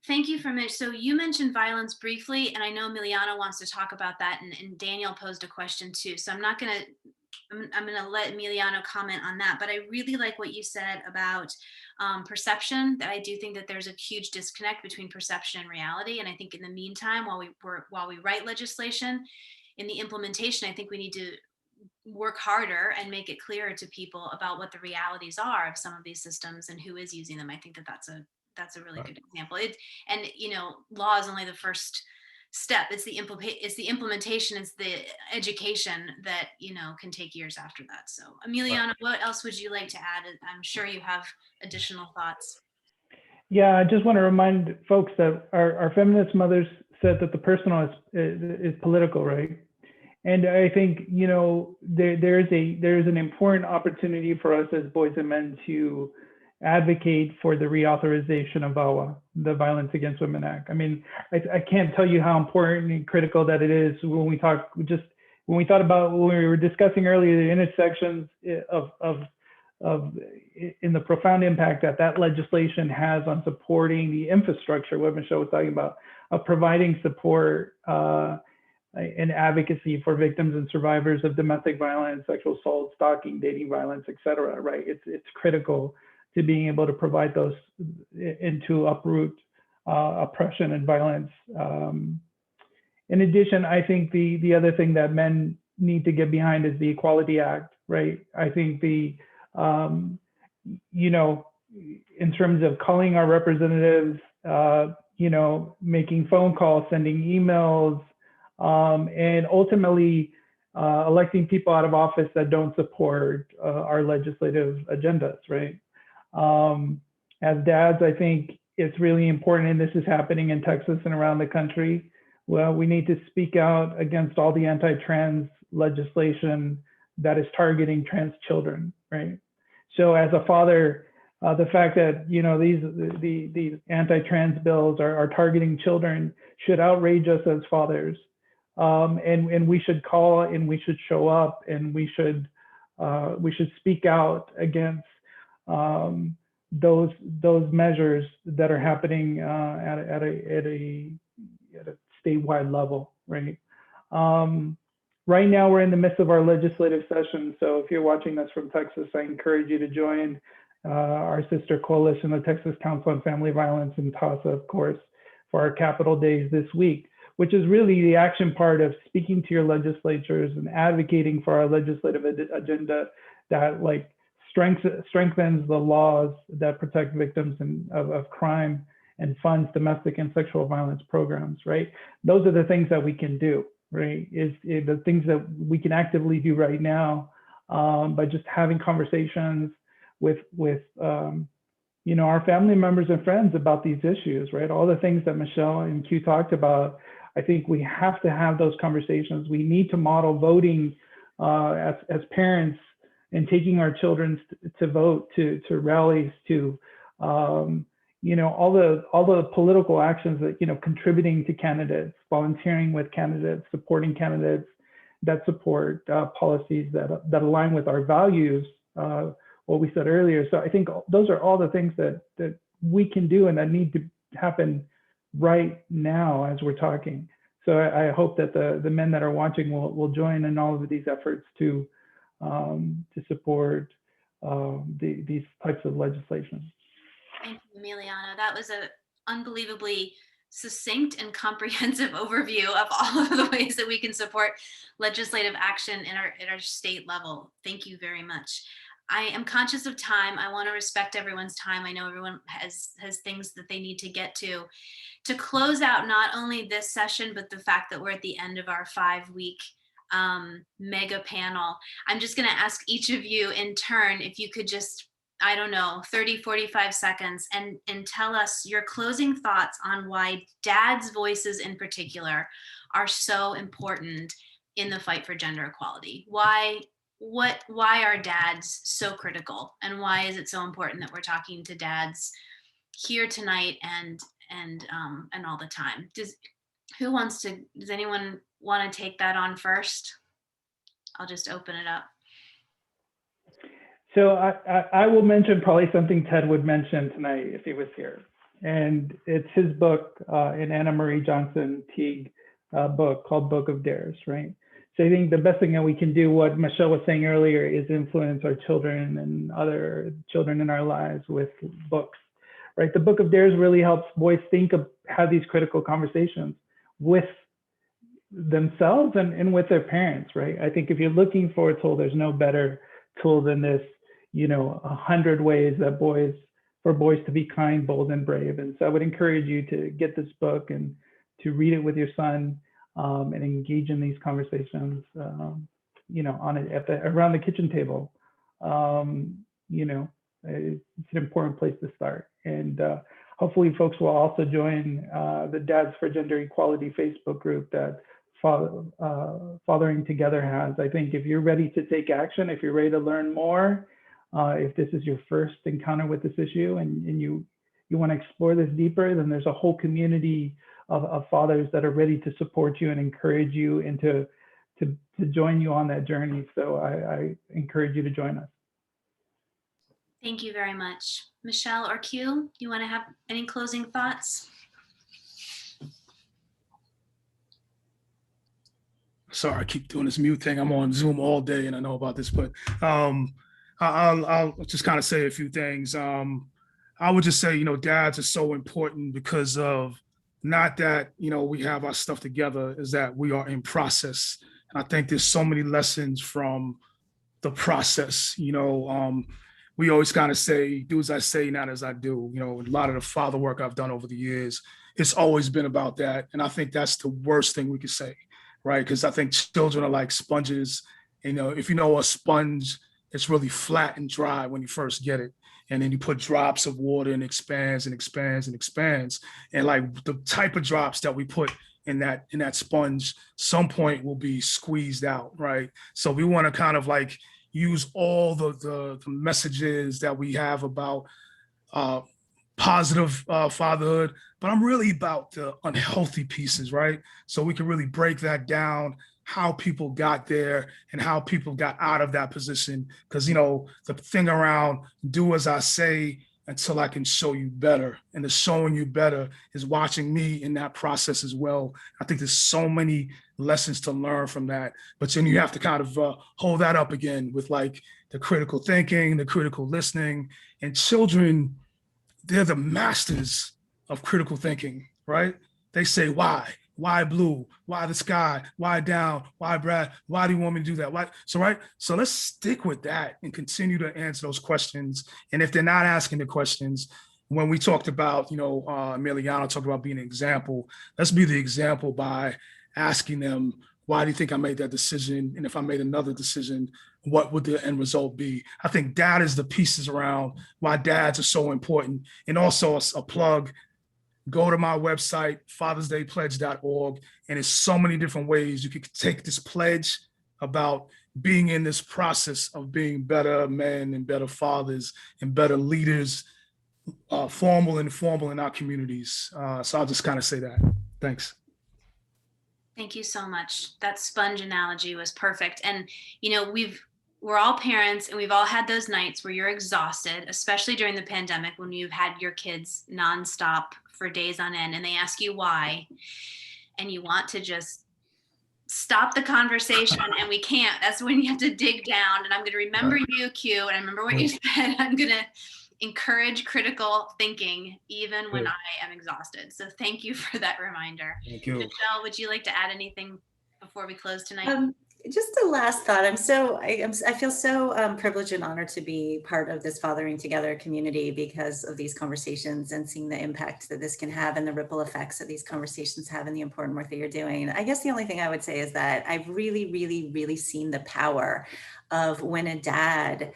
Thank you for Mitch. So you mentioned violence briefly, and I know Emiliano wants to talk about that, and Daniel posed a question too. So I'm going to let Emiliano comment on that, but I really like what you said about perception. That I do think that there's a huge disconnect between perception and reality. And I think in the meantime, while we write legislation, in the implementation, I think we need to work harder and make it clearer to people about what the realities are of some of these systems and who is using them. I think that that's a really good example. Law is only the first step. It's the implementation, it's the education that can take years after that. So Emiliano, what else would you like to add? I'm sure you have additional thoughts. Yeah, I just want to remind folks that our feminist mothers said that the personal is political, right? And I think there is an important opportunity for us as boys and men to advocate for the reauthorization of VAWA, the Violence Against Women Act. I mean, I can't tell you how important and critical that it is when we were discussing earlier the intersections of in the profound impact that legislation has on supporting the infrastructure, what Michelle was talking about, of providing support and advocacy for victims and survivors of domestic violence, sexual assault, stalking, dating violence, et cetera, right? It's critical to being able to provide those and to uproot oppression and violence. In addition, I think the other thing that men need to get behind is the Equality Act, right? I think in terms of calling our representatives, making phone calls, sending emails, and ultimately electing people out of office that don't support our legislative agendas, right? As dads, I think it's really important, and this is happening in Texas and around the country. Well, we need to speak out against all the anti-trans legislation that is targeting trans children, right? So as a father, the fact that these anti-trans bills are targeting children should outrage us as fathers, and we should call and we should show up and we should speak out against those measures that are happening at a statewide level, right? Right now, we're in the midst of our legislative session. So if you're watching us from Texas, I encourage you to join our sister coalition, the Texas Council on Family Violence, and TASA, of course, for our Capitol Days this week, which is really the action part of speaking to your legislatures and advocating for our legislative agenda that like strengthens the laws that protect victims of crime and funds domestic and sexual violence programs, right? Those are the things that we can do, right? Is the things that we can actively do right now by just having conversations with our family members and friends about these issues, right? All the things that Michelle and Q talked about, I think we have to have those conversations. We need to model voting as parents and taking our children to vote, to rallies, to all the political actions that, contributing to candidates, volunteering with candidates, supporting candidates that support policies that align with our values, what we said earlier. So I think those are all the things that we can do and that need to happen right now as we're talking. So I hope that the men that are watching will join in all of these efforts to support these types of legislation. Thank you, Emiliano. That was an unbelievably succinct and comprehensive overview of all of the ways that we can support legislative action at our state level. Thank you very much. I am conscious of time. I want to respect everyone's time. I know everyone has things that they need to get to. To close out not only this session, but the fact that we're at the end of our 5-week mega panel, I'm just going to ask each of you in turn if you could just, 30, 45 seconds and tell us your closing thoughts on why dads' voices in particular are so important in the fight for gender equality. Why are dads so critical, and why is it so important that we're talking to dads here tonight and all the time? Does anyone want to take that on first? I'll just open it up. So I will mention probably something Ted would mention tonight if he was here. And it's his book, an Anna Marie Johnson Teague book called Book of Dares, right? So I think the best thing that we can do, what Michelle was saying earlier, is influence our children and other children in our lives with books, right? The Book of Dares really helps boys have these critical conversations with themselves and with their parents, right? I think if you're looking for a tool, there's no better tool than this, 100 ways that for boys to be kind, bold, and brave. And so I would encourage you to get this book and to read it with your son and engage in these conversations, around the kitchen table. It's an important place to start. And hopefully folks will also join the Dads for Gender Equality Facebook group that Fathering Together has. I think if you're ready to take action, if you're ready to learn more, if this is your first encounter with this issue and you want to explore this deeper, then there's a whole community of fathers that are ready to support you and encourage you and to join you on that journey. So I encourage you to join us. Thank you very much. Michelle or Q, you want to have any closing thoughts? Sorry, I keep doing this mute thing. I'm on Zoom all day and I know about this, but I'll just kind of say a few things. I would just say, dads are so important because of not that, we have our stuff together, is that we are in process. And I think there's so many lessons from the process. We always kind of say, do as I say, not as I do. A lot of the father work I've done over the years, it's always been about that. And I think that's the worst thing we could say, right? Because I think children are like sponges. If you know a sponge, it's really flat and dry when you first get it. And then you put drops of water and expands and expands and expands. And like the type of drops that we put in that sponge, some point will be squeezed out, right? So we want to kind of like use all the messages that we have about positive fatherhood, but I'm really about the unhealthy pieces, right? So we can really break that down, how people got there and how people got out of that position. Because, the thing around do as I say until I can show you better. And the showing you better is watching me in that process as well. I think there's so many lessons to learn from that. But then you have to kind of hold that up again with like the critical thinking, the critical listening. And children, they're the masters of critical thinking, right? They say, why? Why blue? Why the sky? Why down? Why Brad? Why do you want me to do that? Why? So, right. So let's stick with that and continue to answer those questions. And if they're not asking the questions, when we talked about, Emiliano talked about being an example, let's be the example by asking them, why do you think I made that decision? And if I made another decision, what would the end result be? I think that is the pieces around why dads are so important. And also a plug, go to my website, fathersdaypledge.org, and there's so many different ways you could take this pledge about being in this process of being better men and better fathers and better leaders, formal and informal in our communities. So I'll just kind of say that. Thanks. Thank you so much. That sponge analogy was perfect. And, we're all parents and we've all had those nights where you're exhausted, especially during the pandemic when you've had your kids nonstop for days on end and they ask you why, and you want to just stop the conversation and we can't. That's when you have to dig down, and I'm going to remember you, Q, and I remember what you said. I'm going to encourage critical thinking even when I am exhausted. So thank you for that reminder. Thank you. Michelle, would you like to add anything before we close tonight? Just a last thought. I feel so privileged and honored to be part of this Fathering Together community because of these conversations and seeing the impact that this can have and the ripple effects that these conversations have and the important work that you're doing. I guess the only thing I would say is that I've really, really, really seen the power of when a dad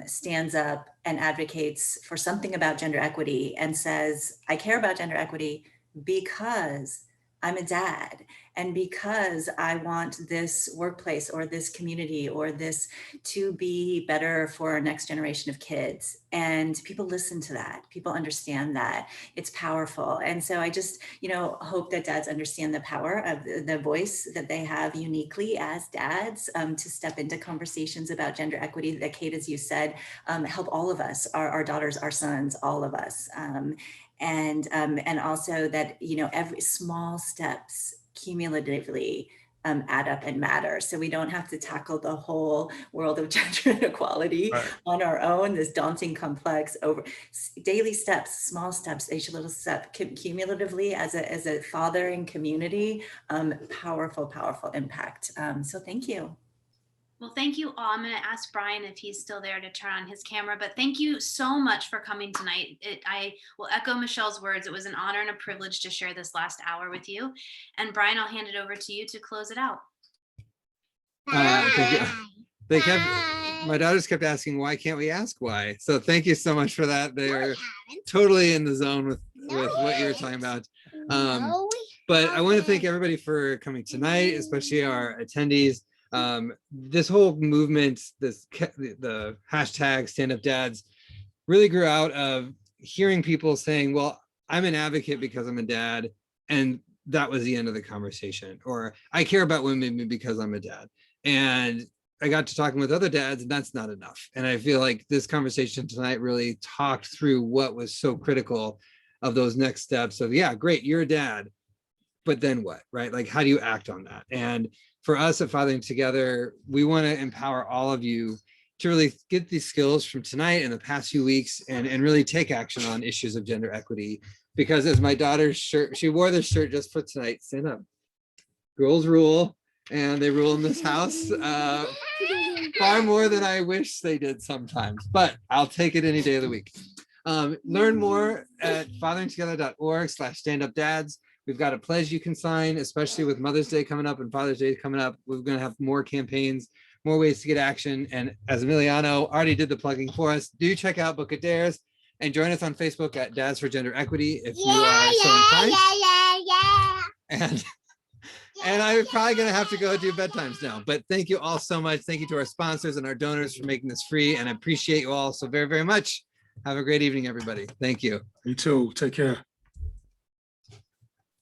stands up and advocates for something about gender equity and says, I care about gender equity because I'm a dad, and because I want this workplace or this community or this to be better for our next generation of kids. And people listen to that. People understand that. It's powerful. And so I just, hope that dads understand the power of the voice that they have uniquely as dads to step into conversations about gender equity that, Kate, as you said, help all of us, our daughters, our sons, all of us. And also that, every small steps cumulatively add up and matter. So we don't have to tackle the whole world of gender inequality on our own, this daunting, complex, over daily steps, small steps, each little step cumulatively as a fathering community, powerful, powerful impact. So thank you. Well, thank you all. I'm going to ask Brian if he's still there to turn on his camera, but thank you so much for coming tonight. I will echo Michelle's words. It was an honor and a privilege to share this last hour with you. And Brian, I'll hand it over to you to close it out. My daughters kept asking, why can't we ask why? So thank you so much for that. They are totally in the zone with what you were talking about. But I want to thank everybody for coming tonight, especially our attendees. This whole movement, the hashtag Stand Up Dads, really grew out of hearing people saying, well, I'm an advocate because I'm a dad, and that was the end of the conversation. Or I care about women because I'm a dad. And I got to talking with other dads, and that's not enough. And I feel like this conversation tonight really talked through what was so critical of those next steps of, yeah, great, you're a dad, but then what, right? Like, how do you act on that? And for us at Fathering Together, we want to empower all of you to really get these skills from tonight and the past few weeks and really take action on issues of gender equity. Because as my daughter's shirt, she wore this shirt just for tonight, stand up. Girls rule, and they rule in this house far more than I wish they did sometimes, but I'll take it any day of the week. Learn more at fatheringtogether.org/standupdads. We've got a pledge you can sign, especially with Mother's Day coming up and Father's Day coming up. We're going to have more campaigns, more ways to get action. And as Emiliano already did the plugging for us, do check out Book It Dares and join us on Facebook at Dads for Gender Equity if you are so inclined. And I'm probably going to have to go do bedtimes now. But thank you all so much. Thank you to our sponsors and our donors for making this free. And I appreciate you all so very, very much. Have a great evening, everybody. Thank you. You too. Take care.